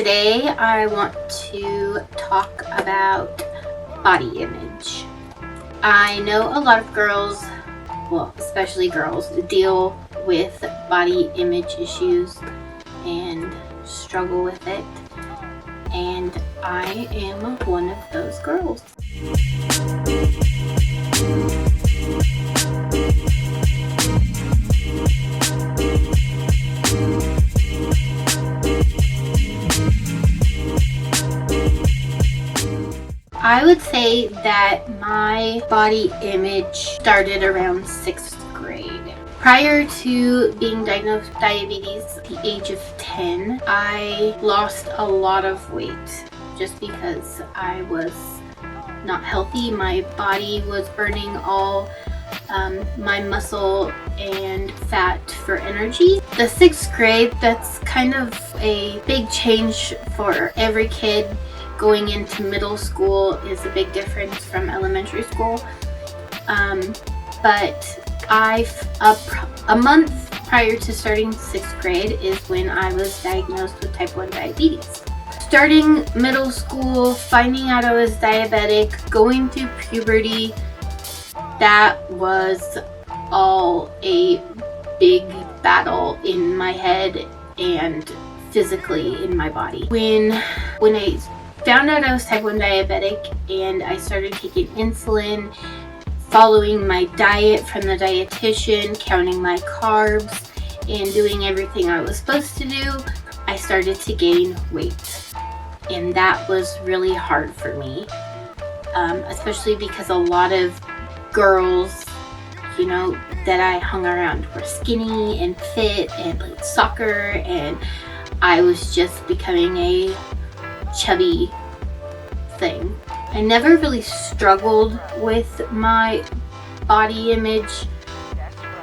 Today I want to talk about body image. I know a lot of girls, well, especially girls, deal with body image issues and struggle with it, and I am one of those girls. I would say that my body image started around 6th grade. Prior to being diagnosed with diabetes at the age of 10, I lost a lot of weight just because I was not healthy. My body was burning all my muscle and fat for energy. The 6th grade, that's kind of a big change for every kid. Going into middle school is a big difference from elementary school. But a month prior to starting 6th grade is when I was diagnosed with type 1 diabetes. Starting middle school, finding out I was diabetic, going through puberty, that was all a big battle in my head and physically in my body. When I found out I was type 1 diabetic and I started taking insulin, following my diet from the dietitian, counting my carbs, and doing everything I was supposed to do, I started to gain weight. And that was really hard for me, especially because a lot of girls, that I hung around were skinny and fit and played soccer, and I was just becoming a chubby thing. I never really struggled with my body image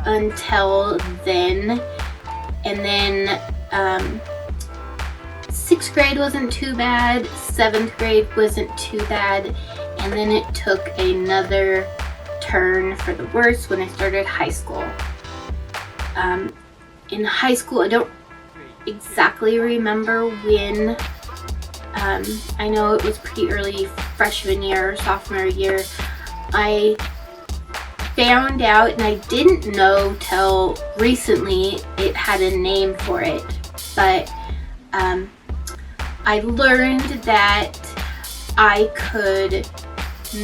until then, and then 6th grade wasn't too bad, 7th grade wasn't too bad, and then it took another turn for the worse when I started high school. In high school, I don't exactly remember when. I know it was pretty early, freshman year or sophomore year. I found out, and I didn't know till recently it had a name for it, but I learned that I could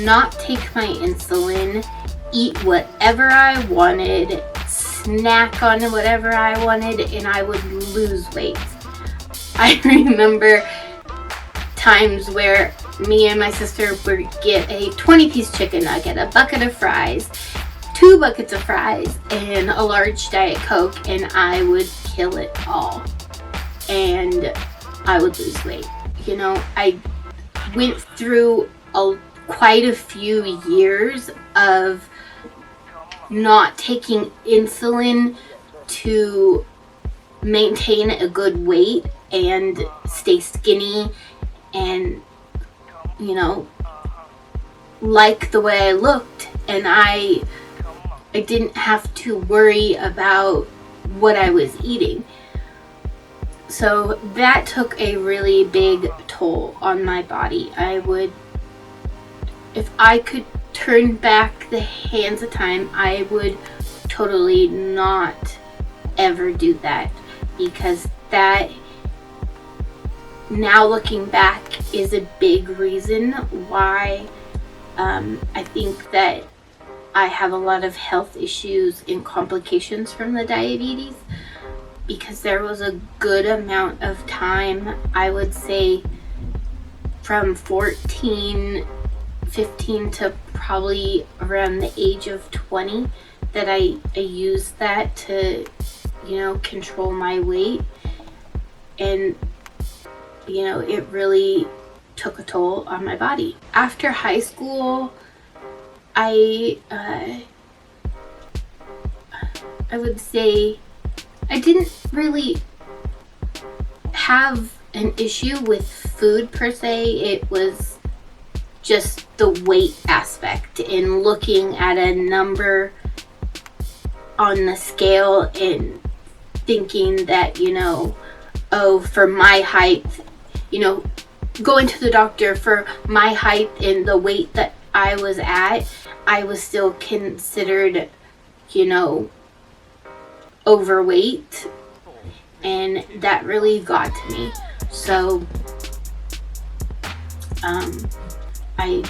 not take my insulin, eat whatever I wanted, snack on whatever I wanted, and I would lose weight. I remember times where me and my sister would get a 20-piece chicken nugget, a bucket of fries, 2 buckets of fries, and a large Diet Coke, and I would kill it all. And I would lose weight. I went through quite a few years of not taking insulin to maintain a good weight and stay skinny and like the way I looked, and I didn't have to worry about what I was eating. So that took a really big toll on my body. If I could turn back the hands of time, I would totally not ever do that, because that, now looking back, is a big reason why I think that I have a lot of health issues and complications from the diabetes, because there was a good amount of time, I would say from 15 to probably around the age of 20, that I used that to control my weight, and it really took a toll on my body. After high school, I would say I didn't really have an issue with food per se. It was just the weight aspect and looking at a number on the scale and thinking that, for my height going to the doctor for my height and the weight that I was at, I was still considered, overweight, and that really got to me. So I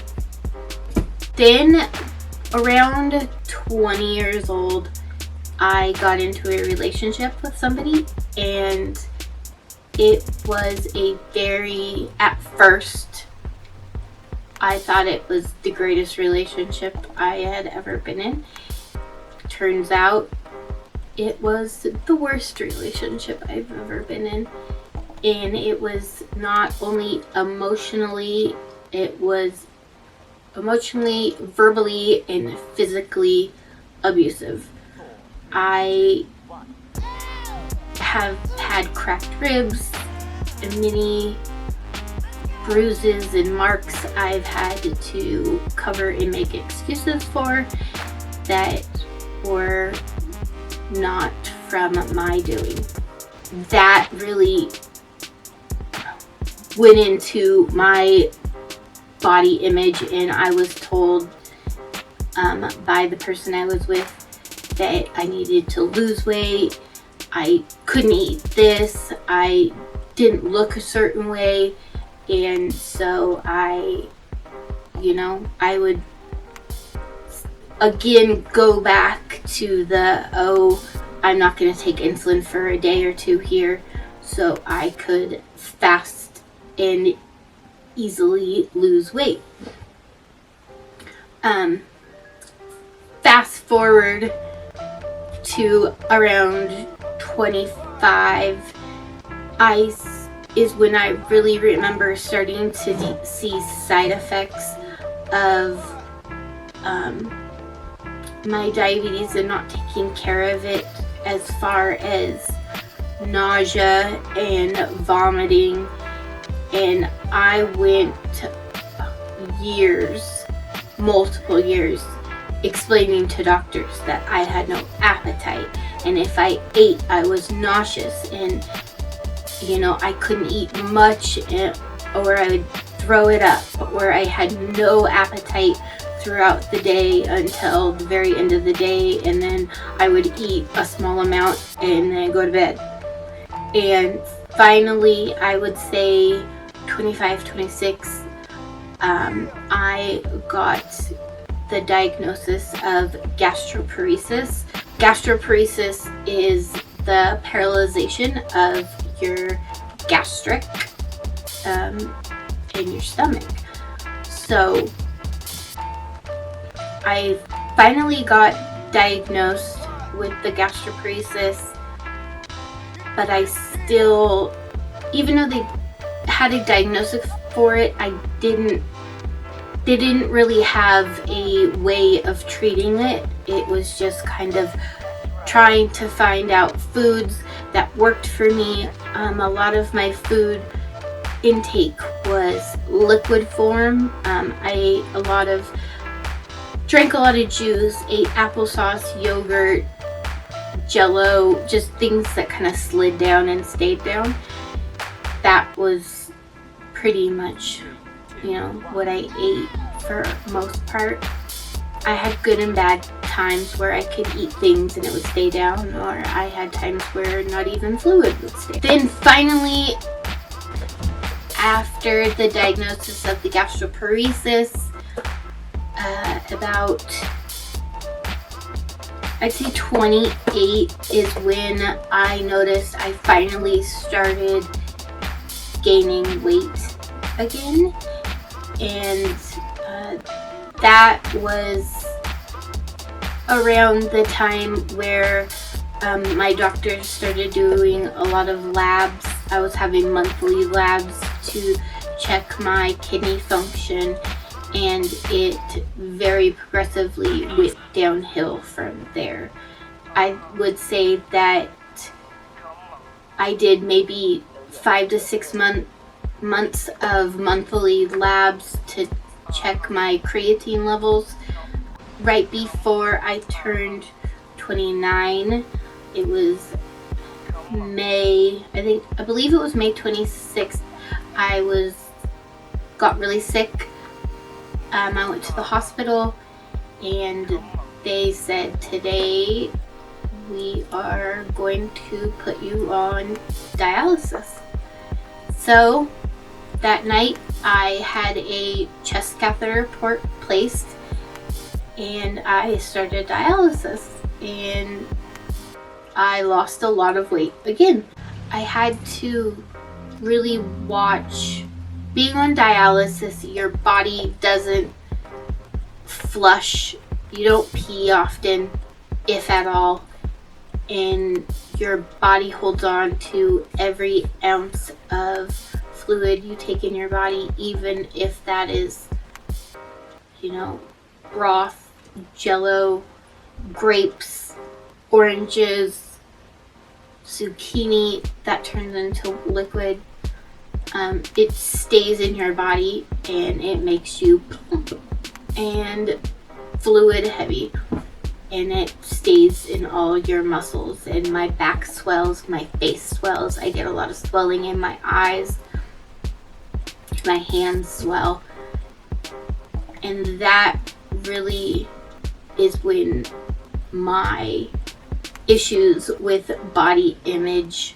then, around 20 years old, I got into a relationship with somebody, and it was at first, I thought it was the greatest relationship I had ever been in. Turns out it was the worst relationship I've ever been in. And it was not only emotionally, it was emotionally, verbally, and physically abusive. I have had cracked ribs and many bruises and marks I've had to cover and make excuses for that were not from my doing. That really went into my body image, and I was told by the person I was with that I needed to lose weight. I couldn't eat this. I didn't look a certain way. And so I would again go back to I'm not going to take insulin for a day or two here so I could fast and easily lose weight. Fast forward to around 25, is when I really remember starting to see side effects of my diabetes and not taking care of it, as far as nausea and vomiting. And I went multiple years, explaining to doctors that I had no appetite, and if I ate, I was nauseous, and I couldn't eat much, or I would throw it up, or I had no appetite throughout the day until the very end of the day, and then I would eat a small amount and then go to bed. And finally, I would say 25, 26, I got the diagnosis of gastroparesis. Gastroparesis is the paralyzation of your gastric in your stomach. So I finally got diagnosed with the gastroparesis, but I still, even though they had a diagnosis for it, they didn't really have a way of treating it. It was just kind of trying to find out foods that worked for me. A lot of my food intake was liquid form. I drank a lot of juice, ate applesauce, yogurt, Jello, just things that kind of slid down and stayed down. That was pretty much, what I ate for most part. I had good and bad times where I could eat things and it would stay down, or I had times where not even fluid would stay. Then finally, after the diagnosis of the gastroparesis, about, I'd say 28 is when I noticed I finally started gaining weight again. And that was around the time where my doctor started doing a lot of labs. I was having monthly labs to check my kidney function, and it very progressively went downhill from there. I would say that I did maybe 5 to 6 months of monthly labs to check my creatine levels. Right before I turned 29, it was I believe it was May 26th, I got really sick. I went to the hospital and they said, today we are going to put you on dialysis. So that night I had a chest catheter port placed and I started dialysis, and I lost a lot of weight again. I had to really watch. Being on dialysis, your body doesn't flush, you don't pee often, if at all, and your body holds on to every ounce of fluid you take in your body, even if that is, broth, jello, grapes, oranges, zucchini that turns into liquid. It stays in your body and it makes you plump and fluid heavy, and it stays in all your muscles. And my back swells, my face swells, I get a lot of swelling in my eyes, my hands swell, and that really is when my issues with body image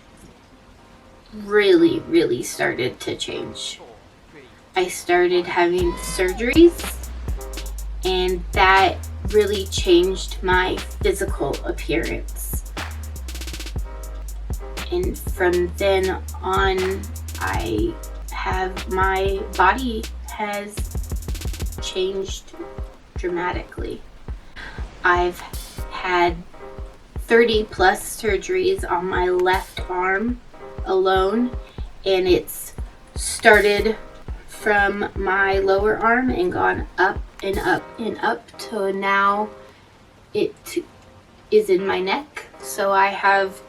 really started to change. I started having surgeries, and that really changed my physical appearance. And from then on, my body has changed dramatically. I've had 30 plus surgeries on my left arm alone, and it's started from my lower arm and gone up and up and up to now it is in my neck. So I have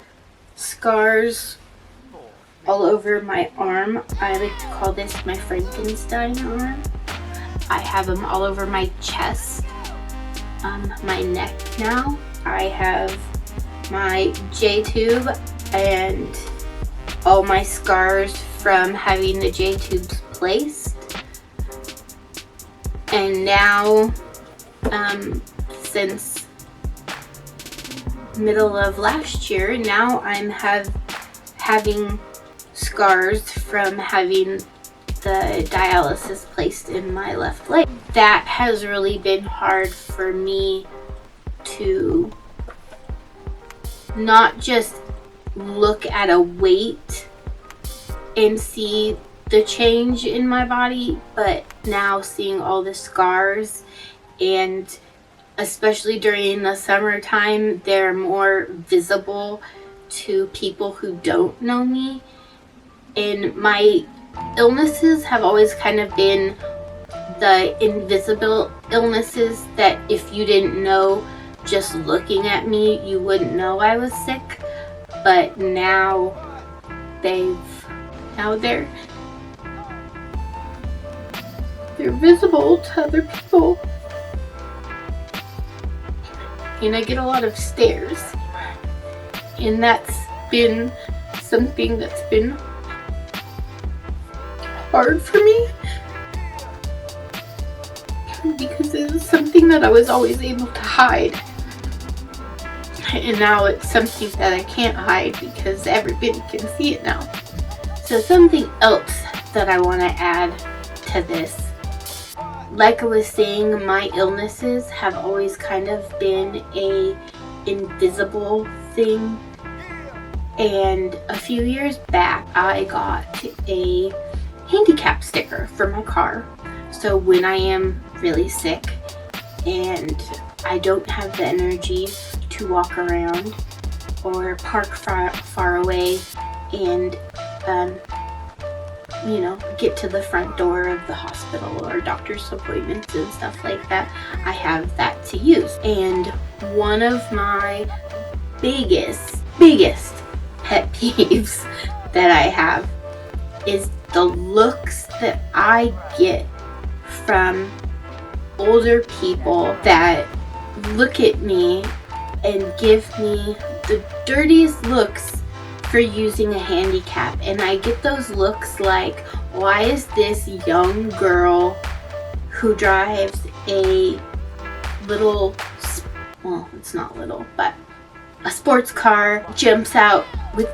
scars all over my arm. I like to call this my Frankenstein arm. I have them all over my chest, my neck now. I have my J-tube and all my scars from having the J-tubes placed. And now, since middle of last year, now I'm having scars from having the dialysis placed in my left leg. That has really been hard for me to not just look at a weight and see the change in my body, but now seeing all the scars, and especially during the summertime, they're more visible to people who don't know me. And my illnesses have always kind of been the invisible illnesses that if you didn't know just looking at me, you wouldn't know I was sick. But now they're visible to other people. And I get a lot of stares. And that's been something that's been hard for me, because it was something that I was always able to hide. And now it's something that I can't hide because everybody can see it now. So something else that I want to add to this. Like I was saying, my illnesses have always kind of been a invisible thing. And a few years back, I got a handicap sticker for my car. So when I am really sick and I don't have the energy to walk around or park far away and get to the front door of the hospital or doctor's appointments and stuff like that, I have that to use. And one of my biggest pet peeves that I have is the looks that I get from older people that look at me and give me the dirtiest looks for using a handicap. And I get those looks like, why is this young girl who drives a little, well, it's not little, but a sports car, jumps out with,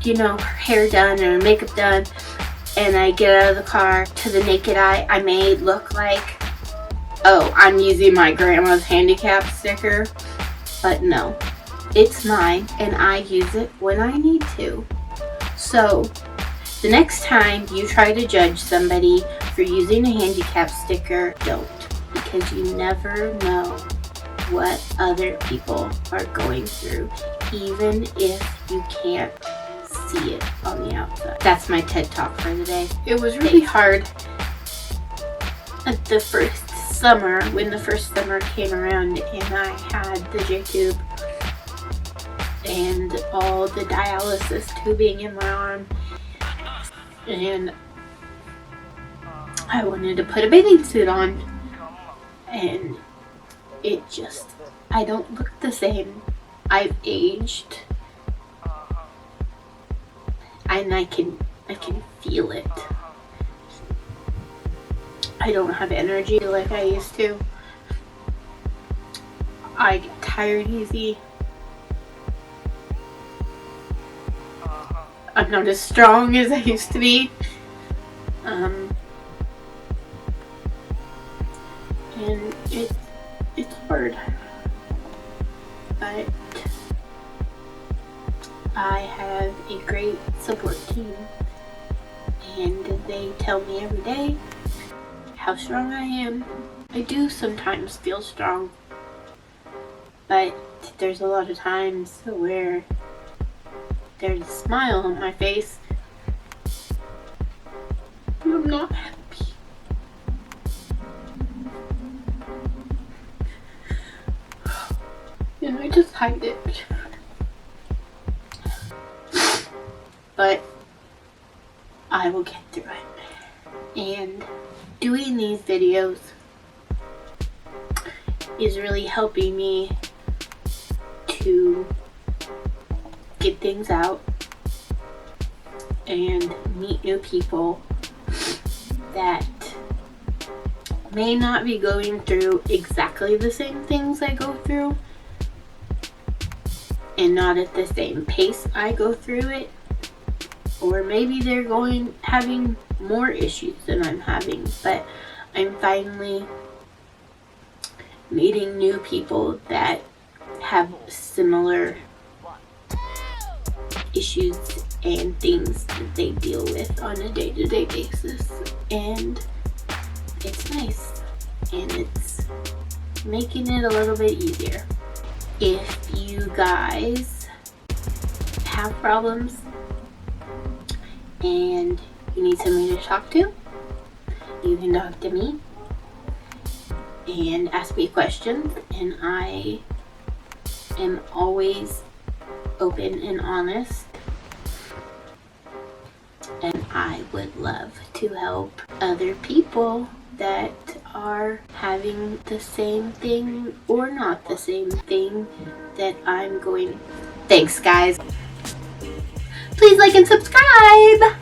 her hair done or makeup done, and I get out of the car, to the naked eye, I may look like, oh, I'm using my grandma's handicap sticker, but no, it's mine, and I use it when I need to. So, the next time you try to judge somebody for using a handicap sticker, don't, because you never know what other people are going through, even if you can't see it on the outside. That's my TED Talk for the day. It was really hard at the first summer, when the first summer came around and I had the J-tube and all the dialysis tubing in my arm, and I wanted to put a bathing suit on, and I don't look the same. I've aged, and I can feel it. I don't have energy like I used to. I get tired easy. I'm not as strong as I used to be. And it's hard. But I have a great support team, and they tell me every day how strong I am. I do sometimes feel strong, but there's a lot of times where there's a smile on my face and I'm not happy. And I just hide it. But I will get through it. And doing these videos is really helping me to get things out and meet new people that may not be going through exactly the same things I go through, and not at the same pace I go through it, or maybe they're having more issues than I'm having, but I'm finally meeting new people that have similar issues and things that they deal with on a day-to-day basis, and it's nice, and it's making it a little bit easier. If you guys have problems and you need somebody to talk to, you can talk to me and ask me questions, and I am always open and honest, and I would love to help other people that are having the same thing or not the same thing that I'm going. Thanks, guys. Please like and subscribe.